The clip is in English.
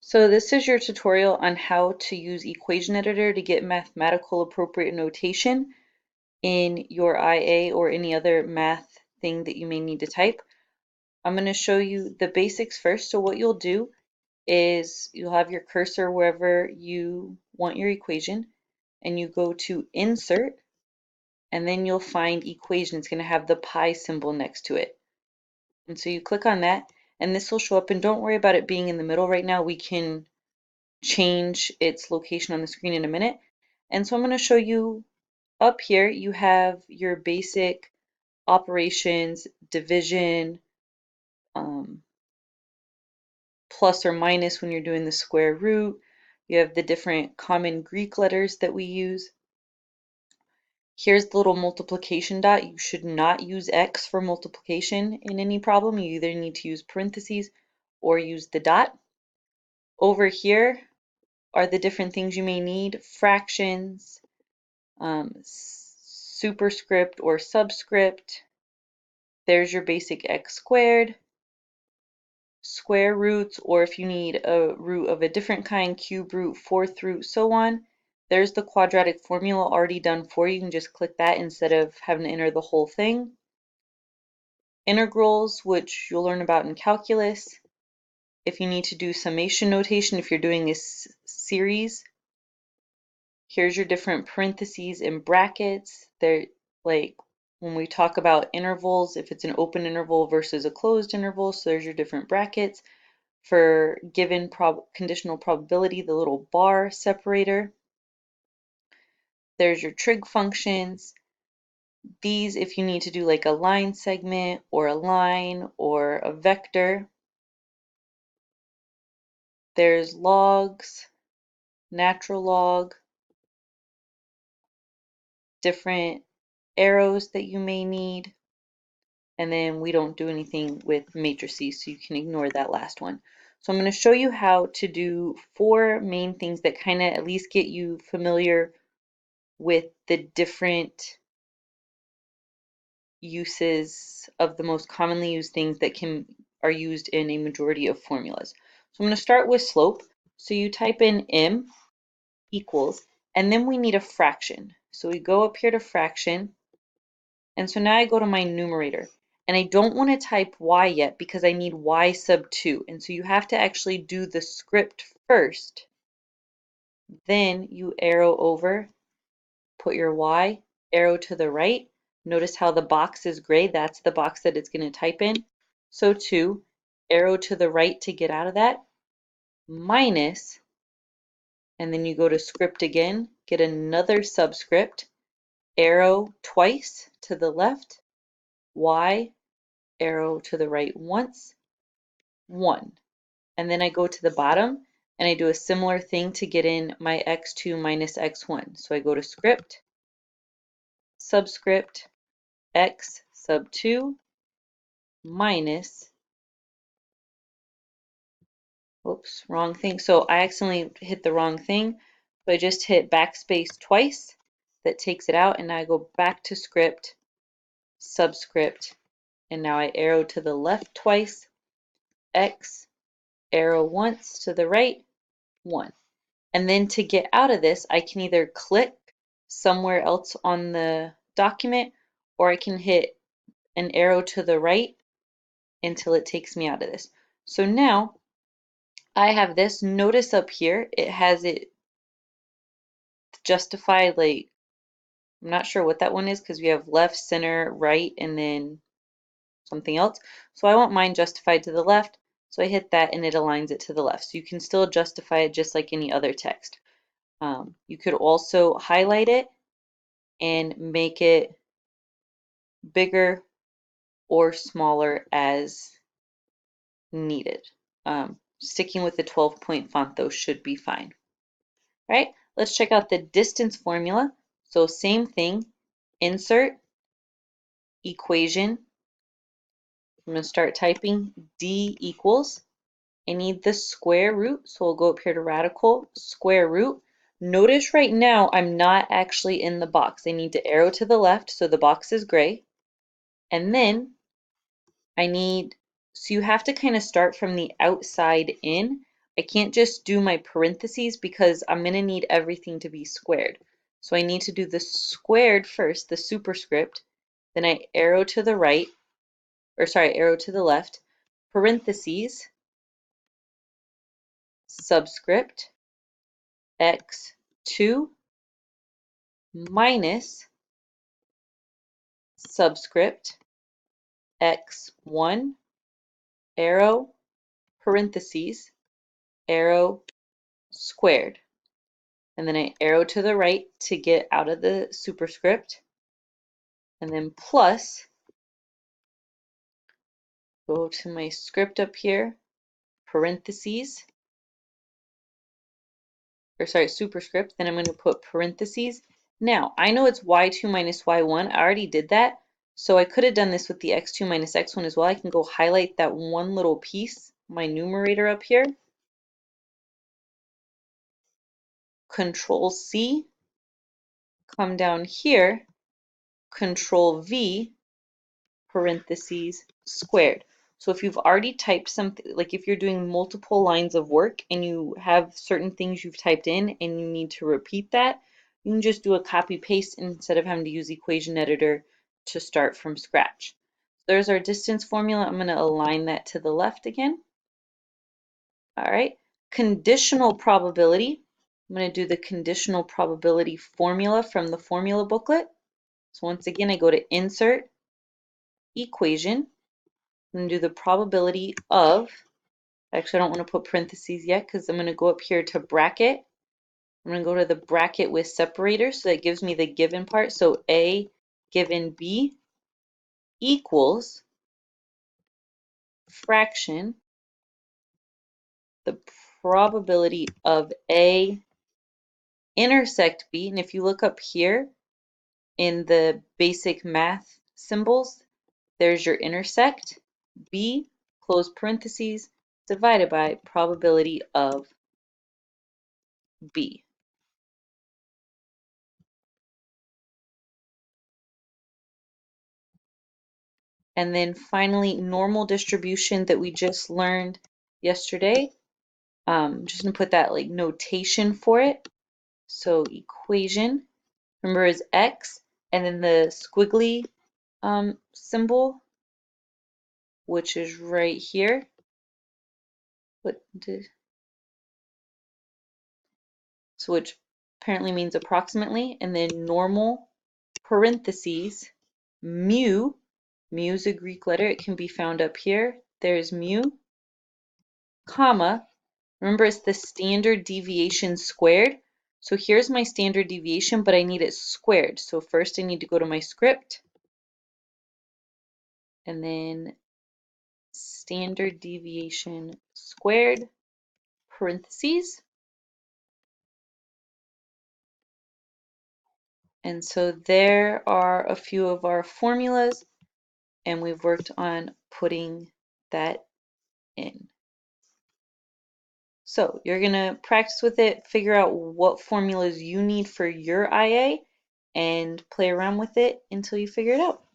So this is your tutorial on how to use Equation Editor to get mathematical appropriate notation in your IA or any other math thing that you may need to type. I'm going to show you the basics first. So what you'll do is you'll have your cursor wherever you want your equation, and you go to Insert, and then you'll find Equation. It's going to have the pi symbol next to it. And so you click on that, and this will show up. And don't worry about it being in the middle right now. We can change its location on the screen in a minute. And so I'm going to show you up here, you have your basic operations, division, plus or minus when you're doing the square root. You have the different common Greek letters that we use. Here's the little multiplication dot. You should not use X for multiplication in any problem. You either need to use parentheses or use the dot. Over here are the different things you may need: fractions, superscript or subscript. There's your basic x squared, square roots, or if you need a root of a different kind, cube root, fourth root, so on. There's the quadratic formula already done for you. You can just click that instead of having to enter the whole thing. Integrals, which you'll learn about in calculus. If you need to do summation notation, if you're doing a series, here's your different parentheses and brackets. They're like when we talk about intervals, if it's an open interval versus a closed interval, so there's your different brackets. For given conditional probability, the little bar separator. There's your trig functions. These, if you need to do like a line segment or a line or a vector. There's logs, natural log, different arrows that you may need. And then we don't do anything with matrices, so you can ignore that last one. So I'm going to show you how to do 4 main things that kind of at least get you familiar with the different uses of the most commonly used things that are used in a majority of formulas. So I'm going to start with slope. So you type in m equals, and then we need a fraction. So we go up here to fraction, and so now I go to my numerator. And I don't want to type y yet because I need y sub 2. And so you have to actually do the script first. Then you arrow over, put your y, arrow to the right. Notice how the box is gray. That's the box that it's going to type in. So 2, arrow to the right to get out of that, minus, and then you go to script again, get another subscript, arrow twice to the left, y, arrow to the right once, 1. And then I go to the bottom and I do a similar thing to get in my x2 minus x1. So I go to script, subscript, x sub 2 minus, oops, wrong thing. So I accidentally hit the wrong thing. So I just hit backspace twice. That takes it out, and now I go back to script, subscript, and now I arrow to the left twice, x, arrow once to the right, 1. And then to get out of this, I can either click somewhere else on the document, or I can hit an arrow to the right until it takes me out of this. So now I have this. Notice up here, it has it justified, like, I'm not sure what that one is because we have left, center, right, and then something else. So I want mine justified to the left. So I hit that and it aligns it to the left. So you can still justify it just like any other text. You could also highlight it and make it bigger or smaller as needed. Sticking with the 12-point font though should be fine. All right, let's check out the distance formula. So same thing, insert, equation. I'm going to start typing d equals. I need the square root, so we'll go up here to radical, square root. Notice right now I'm not actually in the box. I need to arrow to the left so the box is gray. And then I need, so you have to kind of start from the outside in, I can't just do my parentheses because I'm going to need everything to be squared. So I need to do the squared first, the superscript, then I arrow to the right, or sorry, arrow to the left, parentheses, subscript, x2 minus subscript, x1, arrow, parentheses, arrow, squared. And then I arrow to the right to get out of the superscript, and then plus, go to my script up here, parentheses, or sorry, superscript, then I'm going to put parentheses. Now, I know it's y2 minus y1. I already did that. So I could have done this with the x2 minus x1 as well. I can go highlight that one little piece, my numerator up here. Control C, come down here, Control V, parentheses, squared. So if you've already typed something, like if you're doing multiple lines of work and you have certain things you've typed in and you need to repeat that, you can just do a copy paste instead of having to use equation editor to start from scratch. There's our distance formula. I'm going to align that to the left again. All right, conditional probability. I'm going to do the conditional probability formula from the formula booklet. So once again, I go to Insert, Equation. I'm going to do the probability of, actually I don't want to put parentheses yet because I'm going to go up here to bracket. I'm going to go to the bracket with separator, so that gives me the given part. So A given B equals fraction, the probability of A intersect B. And if you look up here in the basic math symbols, there's your intersect, B, close parentheses, divided by probability of B. And then finally, normal distribution that we just learned yesterday. Just gonna put that like notation for it. So equation, remember, is x, and then the squiggly symbol, which is right here. So which apparently means approximately, and then normal parentheses mu. Mu is a Greek letter. It can be found up here. There's mu, comma. Remember, it's the standard deviation squared. So here's my standard deviation, but I need it squared. So first I need to go to my script, and then standard deviation squared, parentheses. And so there are a few of our formulas, and we've worked on putting that in. So you're going to practice with it, figure out what formulas you need for your IA, and play around with it until you figure it out.